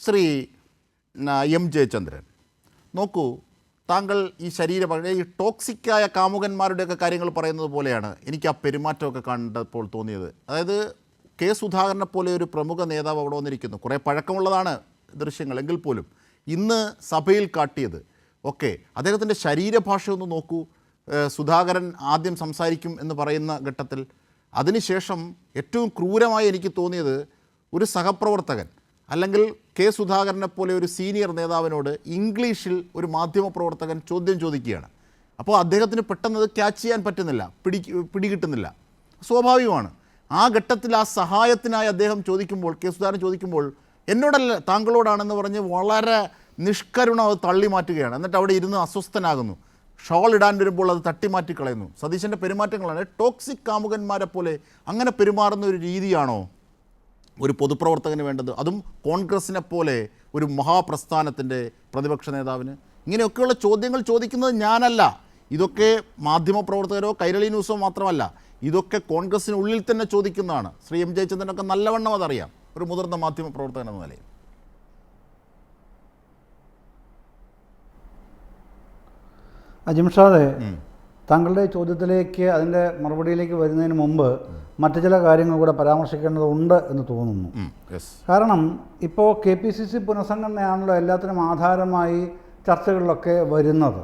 Shri M Jayachandran, നോക്കൂ, താങ്കൾ ഈ ഈ ടോക്സിക്കായ കാമുകന്മാരുടെയൊക്കെ കാര്യങ്ങൾ പറയുന്നത് പോലെയാണ് എനിക്ക് ആ പെരുമാറ്റമൊക്കെ കണ്ടപ്പോൾ തോന്നിയത്. അതായത് കെ സുധാകരനെ പോലെ ഒരു പ്രമുഖ നേതാവ് അവിടെ വന്നിരിക്കുന്നു, കുറേ പഴക്കമുള്ളതാണ് ദൃശ്യങ്ങൾ എങ്കിൽ പോലും ഇന്ന് സഭയിൽ കാട്ടിയത് ഒക്കെ അദ്ദേഹത്തിൻ്റെ ശരീരഭാഷ ഒന്ന് നോക്കൂ. സുധാകരൻ ആദ്യം സംസാരിക്കും എന്ന് പറയുന്ന ഘട്ടത്തിൽ, അതിനുശേഷം ഏറ്റവും ക്രൂരമായി എനിക്ക് തോന്നിയത് ഒരു സഹപ്രവർത്തകൻ അല്ലെങ്കിൽ കെ സുധാകരനെ പോലെ ഒരു സീനിയർ നേതാവിനോട് ഇംഗ്ലീഷിൽ ഒരു മാധ്യമപ്രവർത്തകൻ ചോദ്യം ചോദിക്കുകയാണ്. അപ്പോൾ അദ്ദേഹത്തിന് പെട്ടെന്ന് അത് ക്യാച്ച് ചെയ്യാൻ പറ്റുന്നില്ല, പിടികിട്ടുന്നില്ല. സ്വാഭാവികമാണ്. ആ ഘട്ടത്തിൽ ആ സഹായത്തിനായി അദ്ദേഹം ചോദിക്കുമ്പോൾ, കെ സുധാകരൻ ചോദിക്കുമ്പോൾ, എന്നോടല്ല താങ്കളോടാണെന്ന് പറഞ്ഞ് വളരെ നിഷ്കരുണം അത് തള്ളി മാറ്റുകയാണ്. എന്നിട്ട് അവിടെ ഇരുന്ന് അസ്വസ്ഥനാകുന്നു. ഷോൾ ഇടാൻ വരുമ്പോൾ അത് തട്ടിമാറ്റിക്കളയുന്നു. സതീശൻ്റെ പെരുമാറ്റങ്ങളാണ് ടോക്സിക് കാമുകന്മാരെ പോലെ. അങ്ങനെ പെരുമാറുന്ന ഒരു രീതിയാണോ ഒരു പൊതുപ്രവർത്തകന് വേണ്ടത്? അതും കോൺഗ്രസിനെ പോലെ ഒരു മഹാപ്രസ്ഥാനത്തിൻ്റെ പ്രതിപക്ഷ നേതാവിന്? ഇങ്ങനെയൊക്കെയുള്ള ചോദ്യങ്ങൾ ചോദിക്കുന്നത് ഞാനല്ല. ഇതൊക്കെ മാധ്യമപ്രവർത്തകരോ കൈരളി ന്യൂസോ മാത്രമല്ല, ഇതൊക്കെ കോൺഗ്രസിനുള്ളിൽ തന്നെ ചോദിക്കുന്നതാണ്. ശ്രീ എം ജയചന്ദ്രനൊക്കെ നല്ലവണ്ണം അതറിയാം, ഒരു മുതിർന്ന മാധ്യമപ്രവർത്തകൻ എന്ന നിലയിൽ. അജിംഷാദെ, താങ്കളുടെ ചോദ്യത്തിലേക്ക് അതിൻ്റെ മറുപടിയിലേക്ക് വരുന്നതിന് മുമ്പ് മറ്റു ചില കാര്യങ്ങൾ കൂടെ പരാമർശിക്കേണ്ടതുണ്ട് എന്ന് തോന്നുന്നു. കാരണം ഇപ്പോൾ KPCC പുനഃസംഘടനയാണല്ലോ എല്ലാത്തിനും ആധാരമായി ചർച്ചകളിലൊക്കെ വരുന്നത്.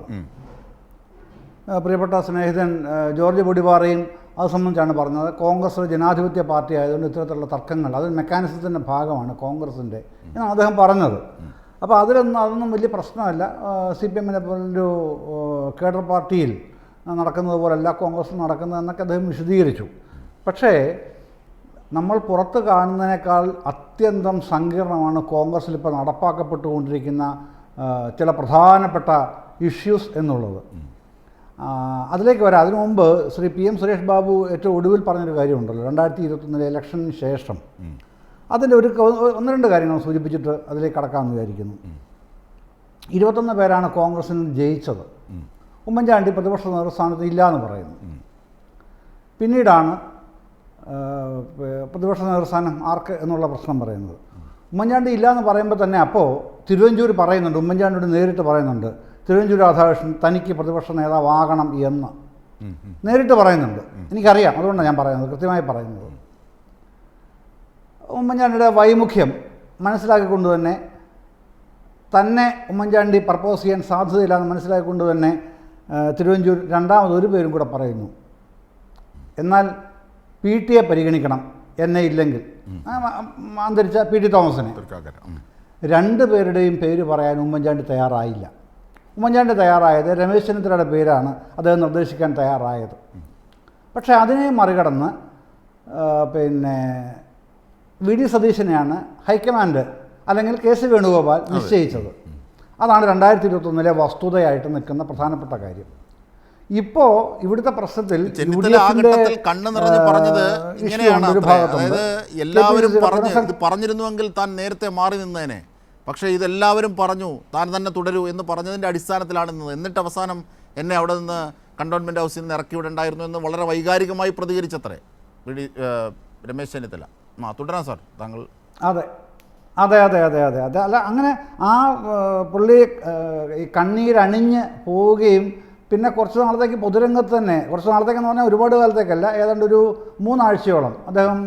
പ്രിയപ്പെട്ട സ്നേഹിതൻ ജോർജ് പൊടിപാറയും അത് സംബന്ധിച്ചാണ് പറഞ്ഞത്. കോൺഗ്രസ് ഒരു ജനാധിപത്യ പാർട്ടി ആയതുകൊണ്ട് ഇത്തരത്തിലുള്ള തർക്കങ്ങൾ അത് മെക്കാനിസത്തിൻ്റെ ഭാഗമാണ് കോൺഗ്രസിൻ്റെ എന്നാണ് അദ്ദേഹം പറഞ്ഞത്. അപ്പോൾ അതൊന്നും വലിയ പ്രശ്നമല്ല. CPM-നെ പോലൊരു കേഡർ പാർട്ടിയിൽ നടക്കുന്നത് പോലല്ല കോൺഗ്രസ് നടക്കുന്നതെന്നൊക്കെ അദ്ദേഹം വിശദീകരിച്ചു. പക്ഷേ നമ്മൾ പുറത്ത് കാണുന്നതിനേക്കാൾ അത്യന്തം സങ്കീർണമാണ് കോൺഗ്രസ്സിൽ ഇപ്പോൾ നടപ്പാക്കപ്പെട്ടുകൊണ്ടിരിക്കുന്ന ചില പ്രധാനപ്പെട്ട ഇഷ്യൂസ് എന്നുള്ളത്. അതിലേക്ക് വരാം. അതിനു മുമ്പ് ശ്രീ PM സുരേഷ് ബാബു ഏറ്റവും ഒടുവിൽ പറഞ്ഞൊരു കാര്യമുണ്ടല്ലോ, 2021 ഇലക്ഷന് ശേഷം. അതിൻ്റെ ഒന്ന് രണ്ട് കാര്യങ്ങൾ സൂചിപ്പിച്ചിട്ട് അതിലേക്ക് കടക്കാമെന്ന് വിചാരിക്കുന്നു. 21 പേരാണ് കോൺഗ്രസിൽ നിന്ന് ജയിച്ചത്. ഉമ്മൻചാണ്ടി പ്രതിപക്ഷ നേതൃസ്ഥാനത്ത് ഇല്ല എന്ന് പറയുന്നു. പിന്നീടാണ് പ്രതിപക്ഷ നേതൃസ്ഥാനം ആർക്ക് എന്നുള്ള പ്രശ്നം പറയുന്നത്. ഉമ്മൻചാണ്ടി ഇല്ല എന്ന് പറയുമ്പോൾ തന്നെ അപ്പോൾ തിരുവഞ്ചൂർ പറയുന്നുണ്ട്, ഉമ്മൻചാണ്ടിയോട് നേരിട്ട് പറയുന്നുണ്ട്, തിരുവഞ്ചൂർ രാധാകൃഷ്ണൻ തനിക്ക് പ്രതിപക്ഷ നേതാവാകണം എന്ന് നേരിട്ട് പറയുന്നുണ്ട്. എനിക്കറിയാം, അതുകൊണ്ടാണ് ഞാൻ പറയുന്നത്, കൃത്യമായി പറയുന്നത്. ഉമ്മൻചാണ്ടിയുടെ വൈമുഖ്യം മനസ്സിലാക്കിക്കൊണ്ട് തന്നെ ഉമ്മൻചാണ്ടി പ്രപ്പോസ് ചെയ്യാൻ സാധ്യതയില്ലാന്ന് മനസ്സിലാക്കിക്കൊണ്ട് തന്നെ തിരുവഞ്ചൂർ രണ്ടാമതൊരു പേരും കൂടെ പറയുന്നു, എന്നാൽ PT പരിഗണിക്കണം എന്നെ ഇല്ലെങ്കിൽ, അന്തരിച്ച PT തോമസിനെ. രണ്ടുപേരുടെയും പേര് പറയാൻ ഉമ്മൻചാണ്ടി തയ്യാറായില്ല. ഉമ്മൻചാണ്ടി തയ്യാറായത് രമേശ് ചെന്നിത്തലയുടെ പേരാണ് അദ്ദേഹം നിർദ്ദേശിക്കാൻ തയ്യാറായത്. പക്ഷേ അതിനെ മറികടന്ന് VD സതീശനെയാണ് ഹൈക്കമാൻഡ് അല്ലെങ്കിൽ KC വേണുഗോപാൽ നിശ്ചയിച്ചത്. അതാണ് 2021 വസ്തുതയായിട്ട് നിൽക്കുന്ന പ്രധാനപ്പെട്ട കാര്യം. ഇപ്പോൾ ഇവിടുത്തെ പ്രശ്നത്തിൽ എല്ലാവരും പറഞ്ഞിരുന്നുവെങ്കിൽ താൻ നേരത്തെ മാറി നിന്നേനെ, പക്ഷേ ഇതെല്ലാവരും പറഞ്ഞു താൻ തന്നെ തുടരൂ എന്ന് പറഞ്ഞതിൻ്റെ അടിസ്ഥാനത്തിലാണ് നിന്നത്. എന്നിട്ട് അവസാനം എന്നെ അവിടെ നിന്ന് കണ്ടോൺമെൻറ് ഹൗസിൽ നിന്ന് ഇറക്കി വിടണ്ടായിരുന്നു എന്ന് വളരെ വൈകാരികമായി പ്രതികരിച്ചത്രേ രമേശ് ചെന്നിത്തല. തുടരാം സാർ, താങ്കൾ. അതെ അതെ അതെ അതെ അതെ അതെ അല്ല, അങ്ങനെ ആ പുള്ളി ഈ കണ്ണീരണിഞ്ഞ് പോവുകയും പിന്നെ കുറച്ച് നാളത്തേക്ക് പൊതുരംഗത്ത് തന്നെ, കുറച്ച് നാളത്തേക്കെന്ന് പറഞ്ഞാൽ ഒരുപാട് കാലത്തേക്കല്ല, ഏതാണ്ട് ഒരു 3 ആഴ്ചയോളം അദ്ദേഹം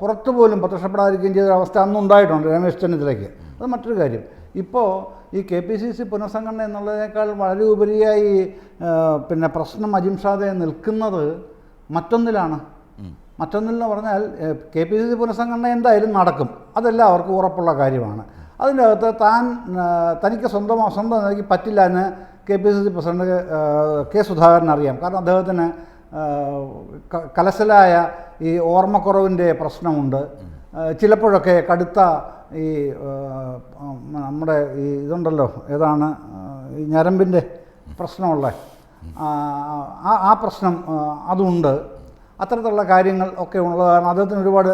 പുറത്തു പോലും പ്രത്യക്ഷപ്പെടാതിരിക്കുകയും ചെയ്ത അവസ്ഥ അന്നുണ്ടായിട്ടുണ്ട് രമേശ് ചെന്നിത്തലയ്ക്ക്. അത് മറ്റൊരു കാര്യം. ഇപ്പോൾ ഈ KPCC പുനഃസംഘടന എന്നുള്ളതിനേക്കാൾ വളരെ ഉപരിയായി പ്രശ്നം അജിംഷാദെ നിൽക്കുന്നത് മറ്റൊന്നിലാണ്. മറ്റൊന്നിലെന്ന് പറഞ്ഞാൽ KPCC പുനഃസംഘടന എന്തായാലും നടക്കും, അതെല്ലാവർക്കും ഉറപ്പുള്ള കാര്യമാണ്. അതിൻ്റെ അകത്ത് തനിക്ക് സ്വന്തം നിലയ്ക്ക് പറ്റില്ല എന്ന് KPCC പ്രസിഡന്റ് കെ സുധാകരൻ അറിയാം. കാരണം അദ്ദേഹത്തിന് കലശലായ ഈ ഓർമ്മക്കുറവിൻ്റെ പ്രശ്നമുണ്ട്. ചിലപ്പോഴൊക്കെ കടുത്ത ഈ നമ്മുടെ ഈ ഇതുണ്ടല്ലോ, ഏതാണ് ഈ ഞരമ്പിൻ്റെ പ്രശ്നമുള്ള ആ പ്രശ്നം അതുണ്ട്. അത്തരത്തിലുള്ള കാര്യങ്ങൾ ഒക്കെ ഉള്ളത് കാരണം അദ്ദേഹത്തിന് ഒരുപാട്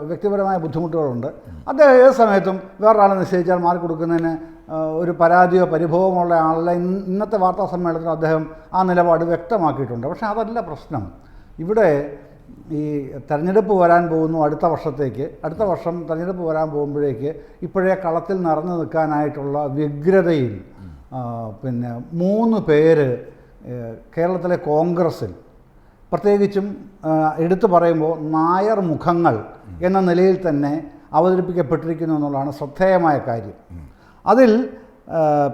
വ്യക്തിപരമായ ബുദ്ധിമുട്ടുകളുണ്ട്. അദ്ദേഹം ഏത് സമയത്തും വേറൊരാളെ നിശ്ചയിച്ചാൽ മാറിക്കൊടുക്കുന്നതിന് ഒരു പരാതിയോ പരിഭവമുള്ള ആളല്ല. ഇന്നത്തെ വാർത്താ സമ്മേളനത്തിൽ അദ്ദേഹം ആ നിലപാട് വ്യക്തമാക്കിയിട്ടുണ്ട്. പക്ഷേ അതല്ല പ്രശ്നം. ഇവിടെ ഈ തെരഞ്ഞെടുപ്പ് വരാൻ പോകുന്നു അടുത്ത വർഷത്തേക്ക്. അടുത്ത വർഷം തെരഞ്ഞെടുപ്പ് വരാൻ പോകുമ്പോഴേക്ക് ഇപ്പോഴേ കളത്തിൽ നിറഞ്ഞു നിൽക്കാനായിട്ടുള്ള വ്യഗ്രതയിൽ പിന്നെ 3 പേര് കേരളത്തിലെ കോൺഗ്രസ്സിൽ പ്രത്യേകിച്ചും എടുത്തു പറയുമ്പോൾ നായർ മുഖങ്ങൾ എന്ന നിലയിൽ തന്നെ അവതരിപ്പിക്കപ്പെട്ടിരിക്കുന്നു എന്നുള്ളതാണ് ശ്രദ്ധേയമായ കാര്യം. അതിൽ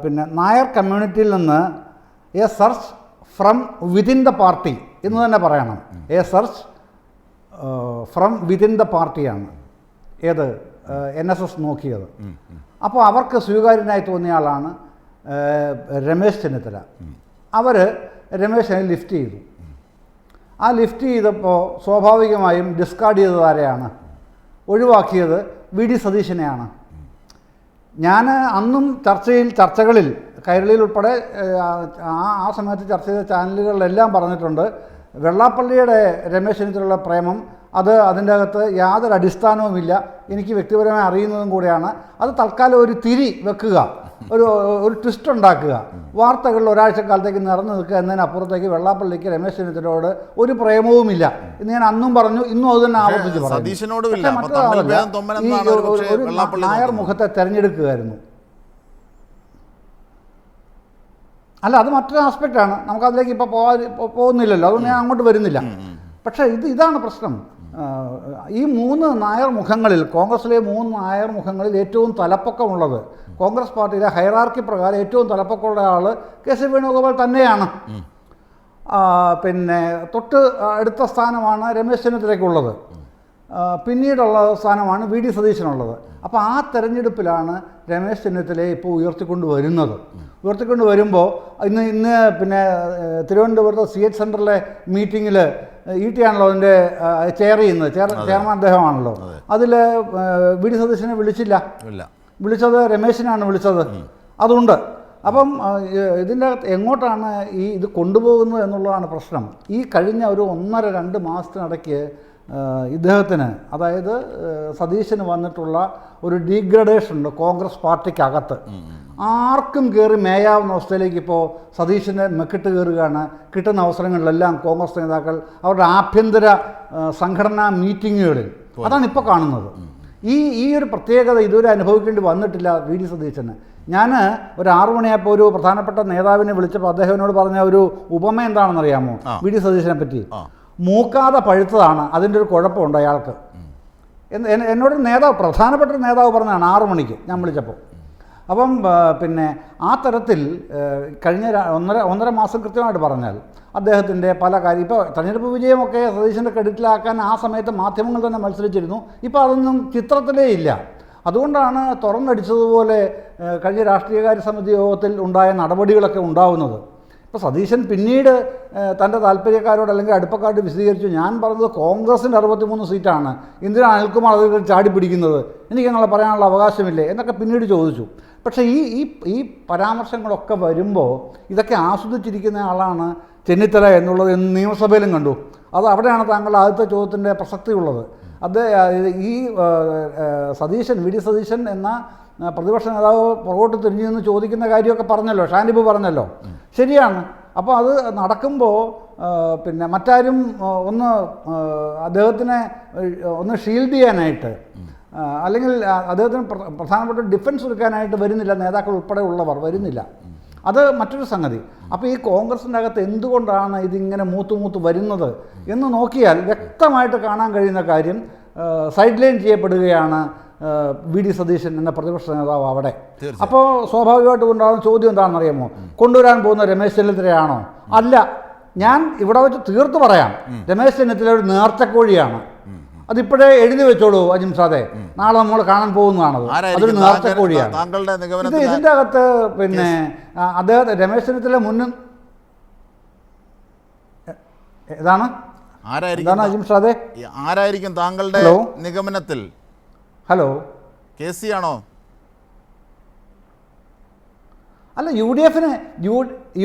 പിന്നെ നായർ കമ്മ്യൂണിറ്റിയിൽ നിന്ന് A search from within the party എന്ന് തന്നെ പറയണം. A search from within the പാർട്ടിയാണ് ഏത് NSS നോക്കിയത്. അപ്പോൾ അവർക്ക് സ്വീകാര്യനായി തോന്നിയ ആളാണ് രമേശ് ചെന്നിത്തല. അവർ രമേശിനെ ലിഫ്റ്റ് ചെയ്തു. ആ ലിഫ്റ്റ് ചെയ്തപ്പോൾ സ്വാഭാവികമായും ഡിസ്കാർഡ് ചെയ്തത് ആരെയാണ്? ഒഴിവാക്കിയത് VD സതീശനെയാണ്. ഞാൻ അന്നും ചർച്ചകളിൽ കൈരളിയിൽ ഉൾപ്പെടെ ആ സമയത്ത് ചർച്ച ചെയ്ത ചാനലുകളിലെല്ലാം പറഞ്ഞിട്ടുണ്ട്, വെള്ളാപ്പള്ളിയുടെ രമേശ് ചെന്നിത്തലയുടെ പ്രേമം അതിൻ്റെ അകത്ത് യാതൊരു അടിസ്ഥാനവുമില്ല, എനിക്ക് വ്യക്തിപരമായി അറിയുന്നതും കൂടെയാണ്. അത് തൽക്കാലം ഒരു തിരി വെക്കുക, ഒരു ട്വിസ്റ്റ് ഉണ്ടാക്കുക, വാർത്തകളിൽ ഒരാഴ്ചക്കാലത്തേക്ക് നിറഞ്ഞു നിൽക്കുക എന്നതിനപ്പുറത്തേക്ക് വെള്ളാപ്പള്ളിക്ക് രമേശ് ചെന്നിത്തലയോട് ഒരു പ്രേമവുമില്ല എന്ന് ഞാൻ അന്നും പറഞ്ഞു, ഇന്നും അത് തന്നെ ആവർത്തിച്ച് പറഞ്ഞു. നായർ മുഖത്തെ തെരഞ്ഞെടുക്കുകയായിരുന്നു. അല്ല, അത് മറ്റൊരു ആസ്പെക്റ്റാണ്, നമുക്കതിലേക്ക് ഇപ്പോൾ പോകുന്നില്ലല്ലോ, അതുകൊണ്ട് ഞാൻ അങ്ങോട്ട് വരുന്നില്ല. പക്ഷേ ഇതാണ് പ്രശ്നം. ഈ 3 നായർ മുഖങ്ങളിൽ, കോൺഗ്രസിലെ 3 നായർ മുഖങ്ങളിൽ ഏറ്റവും തലപ്പൊക്കമുള്ളത്, കോൺഗ്രസ് പാർട്ടിയിലെ ഹൈറാർക്കി പ്രകാരം ഏറ്റവും തലപ്പൊക്കമുള്ള ആൾ KC വേണുഗോപാൽ തന്നെയാണ്. പിന്നെ തൊട്ട് അടുത്ത സ്ഥാനമാണ് രമേശ് ചെന്നിത്തലയ്ക്കുള്ളത്. പിന്നീടുള്ള സ്ഥാനമാണ് VD സതീശനുള്ളത്. അപ്പോൾ ആ തെരഞ്ഞെടുപ്പിലാണ് രമേശ് ചെന്നിത്തലയെ ഇപ്പോൾ ഉയർത്തിക്കൊണ്ട് വരുമ്പോൾ ഇന്ന് പിന്നെ തിരുവനന്തപുരത്ത് CH സെൻറ്ററിലെ മീറ്റിങ്ങിൽ ET ആണല്ലോ അതിൻ്റെ ചെയർമാൻ അദ്ദേഹമാണല്ലോ. അതിൽ VD സതീശനെ വിളിച്ചത് രമേശിനാണ് വിളിച്ചത്. അതുണ്ട്. അപ്പം ഇതിൻ്റെ അകത്ത് എങ്ങോട്ടാണ് ഇത് കൊണ്ടുപോകുന്നത് എന്നുള്ളതാണ് പ്രശ്നം. ഈ കഴിഞ്ഞ ഒരു 1.5-2 മാസത്തിനിടയ്ക്ക് ഇദ്ദേഹത്തിന്, അതായത് സതീശന് വന്നിട്ടുള്ള ഒരു ഡീഗ്രഡേഷൻ ഉണ്ട് കോൺഗ്രസ് പാർട്ടിക്കകത്ത്. ആർക്കും കയറി മേയാവുന്ന അവസ്ഥയിലേക്ക് ഇപ്പോൾ സതീശനെ മെക്കിട്ട് കയറുകയാണ്. കിട്ടുന്ന അവസരങ്ങളിലെല്ലാം കോൺഗ്രസ് നേതാക്കൾ അവരുടെ ആഭ്യന്തര സംഘടനാ മീറ്റിങ്ങുകളിൽ അതാണ് ഇപ്പോൾ കാണുന്നത്. ഈ ഒരു പ്രത്യേകത ഇതുവരെ അനുഭവിക്കേണ്ടി വന്നിട്ടില്ല VD സതീശന്. ഞാൻ ഒരു 6 മണിയായപ്പോൾ ഒരു പ്രധാനപ്പെട്ട നേതാവിനെ വിളിച്ചപ്പോൾ അദ്ദേഹം എന്നോട് പറഞ്ഞ ഒരു ഉപമ എന്താണെന്നറിയാമോ VD സതീശനെ പറ്റി? മൂക്കാതെ പഴുത്തതാണ്, അതിൻ്റെ ഒരു കുഴപ്പമുണ്ട് അയാൾക്ക്. എന്നോട് പ്രധാനപ്പെട്ട ഒരു നേതാവ് പറഞ്ഞതാണ് 6 മണിക്ക് ഞാൻ വിളിച്ചപ്പോൾ. അപ്പം പിന്നെ ആ തരത്തിൽ കഴിഞ്ഞ 1.5 മാസം കൃത്യമായിട്ട് പറഞ്ഞാൽ അദ്ദേഹത്തിൻ്റെ പല കാര്യം, ഇപ്പോൾ തെരഞ്ഞെടുപ്പ് വിജയമൊക്കെ സതീശൻ്റെ ക്രെഡിറ്റിലാക്കാൻ ആ സമയത്ത് മാധ്യമങ്ങൾ തന്നെ മത്സരിച്ചിരുന്നു. ഇപ്പോൾ അതൊന്നും ചിത്രത്തിലേ ഇല്ല. അതുകൊണ്ടാണ് തുറന്നടിച്ചതുപോലെ കഴിഞ്ഞ രാഷ്ട്രീയകാര്യ സമിതി യോഗത്തിൽ ഉണ്ടായ നടപടികളൊക്കെ ഉണ്ടാവുന്നത്. ഇപ്പോൾ സതീശൻ പിന്നീട് തൻ്റെ താല്പര്യക്കാരോട് അല്ലെങ്കിൽ അടുപ്പക്കാരോട് വിശദീകരിച്ചു, ഞാൻ പറഞ്ഞത് കോൺഗ്രസിൻ്റെ 63 സീറ്റാണ്, എന്തിനാണ് അനിൽകുമാർ അതിൽ ചാടി പിടിക്കുന്നത്, എനിക്ക് ഞങ്ങളെ പറയാനുള്ള അവകാശമില്ലേ എന്നൊക്കെ പിന്നീട് ചോദിച്ചു. പക്ഷേ ഈ പരാമർശങ്ങളൊക്കെ വരുമ്പോൾ ഇതൊക്കെ ആസ്വദിച്ചിരിക്കുന്ന ആളാണ് ചെന്നിത്തല എന്നുള്ളത് നിയമസഭയിലും കണ്ടു. അവിടെയാണ് താങ്കളുടെ ആദ്യത്തെ ചോദ്യത്തിൻ്റെ പ്രസക്തിയുള്ളത്. ഈ സതീശൻ, VD സതീശൻ എന്ന പ്രതിപക്ഷ നേതാവ് പുറകോട്ട് തിരിഞ്ഞു നിന്ന് ചോദിക്കുന്ന കാര്യമൊക്കെ പറഞ്ഞല്ലോ, ഷാനിബ് പറഞ്ഞല്ലോ, ശരിയാണ്. അപ്പോൾ അത് നടക്കുമ്പോൾ പിന്നെ മറ്റാരും അദ്ദേഹത്തിനെ ഒന്ന് ഷീൽഡ് ചെയ്യാനായിട്ട് അല്ലെങ്കിൽ അദ്ദേഹത്തിന് പ്രധാനപ്പെട്ട ഡിഫൻസ് എടുക്കാനായിട്ട് വരുന്നില്ല, നേതാക്കൾ ഉൾപ്പെടെ ഉള്ളവർ വരുന്നില്ല. അത് മറ്റൊരു സംഗതി. അപ്പോൾ ഈ കോൺഗ്രസിൻ്റെ അകത്ത് എന്തുകൊണ്ടാണ് ഇതിങ്ങനെ മൂത്ത് വരുന്നത് എന്ന് നോക്കിയാൽ വ്യക്തമായിട്ട് കാണാൻ കഴിയുന്ന കാര്യം, സൈഡ് ലൈൻ ചെയ്യപ്പെടുകയാണ് VD സതീശൻ എന്ന പ്രതിപക്ഷ നേതാവ് അവിടെ. അപ്പോൾ സ്വാഭാവികമായിട്ട് ഉണ്ടാകുന്ന ചോദ്യം എന്താണെന്ന് അറിയാമോ? കൊണ്ടുവരാൻ പോകുന്ന രമേശ് ചെന്നിത്തലയാണോ? അല്ല, ഞാൻ ഇവിടെ വെച്ച് തീർത്ത് പറയാം, രമേശ് ചെന്നിത്തല ഒരു നേർച്ചക്കോഴിയാണ്. അതിപ്പോഴേ എഴുതി വെച്ചോളൂ അജിംസാദെ, നാളെ നമ്മൾ കാണാൻ പോകുന്നതാണത്. അതൊരു നേർച്ചക്കോഴിയാണ്. ഇതിൻ്റെ അകത്ത് പിന്നെ അദ്ദേഹത്തെ രമേശ് ചെന്നിത്തല ഏതാണ് അജിംസാദെ, ആരായിരിക്കും താങ്കളുടെ നിഗമനത്തിൽ? ഹലോ, KC ആണോ? അല്ല,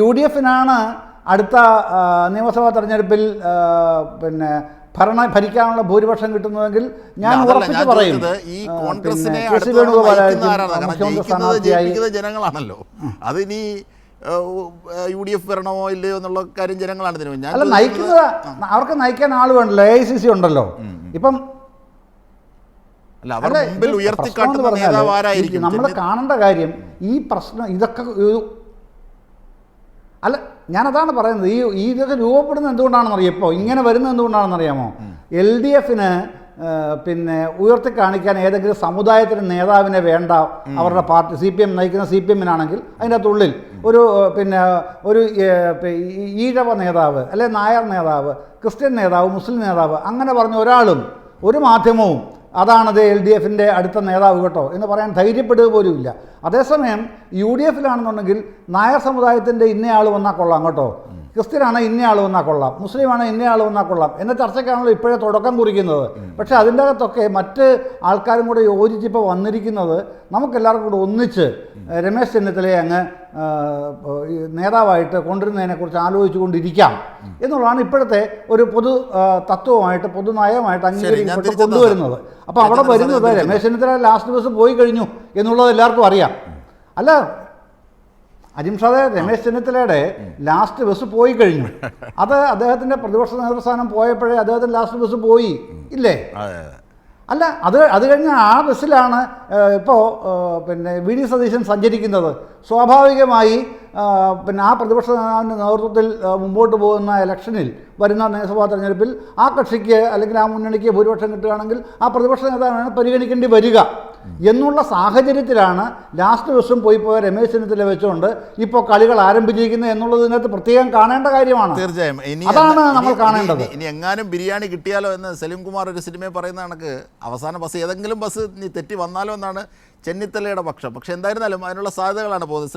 UDF-നാണ് അടുത്ത നിയമസഭാ തെരഞ്ഞെടുപ്പിൽ പിന്നെ ഭരിക്കാനുള്ള ഭൂരിപക്ഷം കിട്ടുന്നതെങ്കിൽ ഞാൻ ഉറപ്പിച്ച് പറയും ജനങ്ങളാണല്ലോ. അതിനി UDF വരണമോ ഇല്ലയോ എന്നുള്ള കാര്യം ജനങ്ങളാണ് ഇതിന്. അല്ല, നയിക്കുന്നത് അവർക്ക് നയിക്കാൻ ആൾ വേണ്ടല്ലോ, AICC ഉണ്ടല്ലോ. ഇപ്പം അല്ല, അവർ മുമ്പിൽ ഉയർത്തിക്കാട്ടുന്ന നേതാവ് ആരായിരിക്കും? നമ്മൾ കാണേണ്ട കാര്യം ഈ പ്രശ്നം ഇതൊക്കെ അല്ല, ഞാനതാണ് പറയുന്നത്. ഈ ഇതൊക്കെ രൂപപ്പെടുന്നത് എന്തുകൊണ്ടാണെന്നറിയാം, ഇപ്പോൾ ഇങ്ങനെ വരുന്നത് എന്തുകൊണ്ടാണെന്നറിയാമോ? LDFന് പിന്നെ ഉയർത്തി കാണിക്കാൻ ഏതെങ്കിലും സമുദായത്തിന് നേതാവിനെ വേണ്ട അവരുടെ പാർട്ടി. CPM നയിക്കുന്ന CPMനാണെങ്കിൽ അതിൻ്റെ അകത്തുള്ളിൽ ഒരു പിന്നെ ഒരു ഈഴവ നേതാവ്, അല്ലെ നായർ നേതാവ്, ക്രിസ്ത്യൻ നേതാവ്, മുസ്ലിം നേതാവ്, അങ്ങനെ പറഞ്ഞ ഒരാളും ഒരു മാധ്യമവും അതാണത് LDFൻ്റെ അടുത്ത നേതാവ് കേട്ടോ എന്ന് പറയാൻ ധൈര്യപ്പെടുക പോലുമില്ല. അതേസമയം UDFലാണെന്നുണ്ടെങ്കിൽ നായർ സമുദായത്തിൻ്റെ ഇന്നയാൾ വന്നാൽ കൊള്ളാം കേട്ടോ, ക്രിസ്ത്യനാണ് ഇന്നയാൾ വന്നാൽ കൊള്ളാം, മുസ്ലിമാണ് ഇന്നയാൾ വന്നാൽ കൊള്ളാം എന്ന ചർച്ചയ്ക്കാണല്ലോ ഇപ്പോഴേ തുടക്കം കുറിക്കുന്നത്. പക്ഷേ അതിൻ്റെ അകത്തൊക്കെ മറ്റ് ആൾക്കാരും കൂടെ യോജിച്ചിപ്പോൾ വന്നിരിക്കുന്നത് നമുക്കെല്ലാവർക്കും കൂടെ ഒന്നിച്ച് രമേശ് ചെന്നിത്തലയെ അങ്ങ് നേതാവായിട്ട് കൊണ്ടുവരുന്നതിനെക്കുറിച്ച് ആലോചിച്ചു കൊണ്ടിരിക്കാം എന്നുള്ളതാണ് ഇപ്പോഴത്തെ ഒരു പൊതു തത്വമായിട്ട്, പൊതുനയമായിട്ട് അംഗീകരിക്കപ്പെട്ട് കൊണ്ടുവരുന്നത്. അപ്പോൾ അവിടെ വരുന്നത് രമേശ് ചെന്നിത്തല ലാസ്റ്റ് ബസ് പോയി കഴിഞ്ഞു എന്നുള്ളത് എല്ലാവർക്കും അറിയാം. അല്ല അജിംഷാദെ, രമേശ് ചെന്നിത്തലയുടെ ലാസ്റ്റ് ബസ് പോയി കഴിഞ്ഞു. അത് അദ്ദേഹത്തിൻ്റെ പ്രതിപക്ഷ നേതൃസ്ഥാനം പോയപ്പോഴേ അദ്ദേഹത്തിൻ്റെ ലാസ്റ്റ് ബസ് പോയി ഇല്ലേ? അല്ല, അത് കഴിഞ്ഞ് ആ ബസ്സിലാണ് ഇപ്പോൾ പിന്നെ VD സതീശൻ സഞ്ചരിക്കുന്നത്. സ്വാഭാവികമായി പിന്നെ ആ പ്രതിപക്ഷ നേതാവിൻ്റെ നേതൃത്വത്തിൽ മുമ്പോട്ട് പോകുന്ന ഇലക്ഷനിൽ, വരുന്ന നിയമസഭാ തെരഞ്ഞെടുപ്പിൽ ആ കക്ഷിക്ക് അല്ലെങ്കിൽ ആ മുന്നണിക്ക് ഭൂരിപക്ഷം കിട്ടുകയാണെങ്കിൽ ആ പ്രതിപക്ഷ നേതാവിനാണ് പരിഗണിക്കേണ്ടി വരിക എന്നുള്ള സാഹചര്യത്തിലാണ് ലാസ്റ്റ് ദിവസം പോയ രമേശ് ചെന്നിത്തല വെച്ചുകൊണ്ട് ഇപ്പോൾ കളികൾ ആരംഭിച്ചിരിക്കുന്നത് എന്നുള്ളത് ഇതിനകത്ത് പ്രത്യേകം കാണേണ്ട കാര്യമാണ്. തീർച്ചയായും അതാണ് നമ്മൾ കാണേണ്ടത്. ഇനി എങ്ങാനും ബിരിയാണി കിട്ടിയാലോ എന്ന് സലീം കുമാർ ഒരു സിനിമയിൽ പറയുന്ന കണക്ക് അവസാന ബസ് ഏതെങ്കിലും ബസ് നീ തെറ്റി വന്നാലോ എന്നാണ് ചെന്നിത്തലയുടെ പക്ഷം. പക്ഷെ എന്തായിരുന്നാലും അതിനുള്ള സാധ്യതകളാണ് പോകുന്നത്.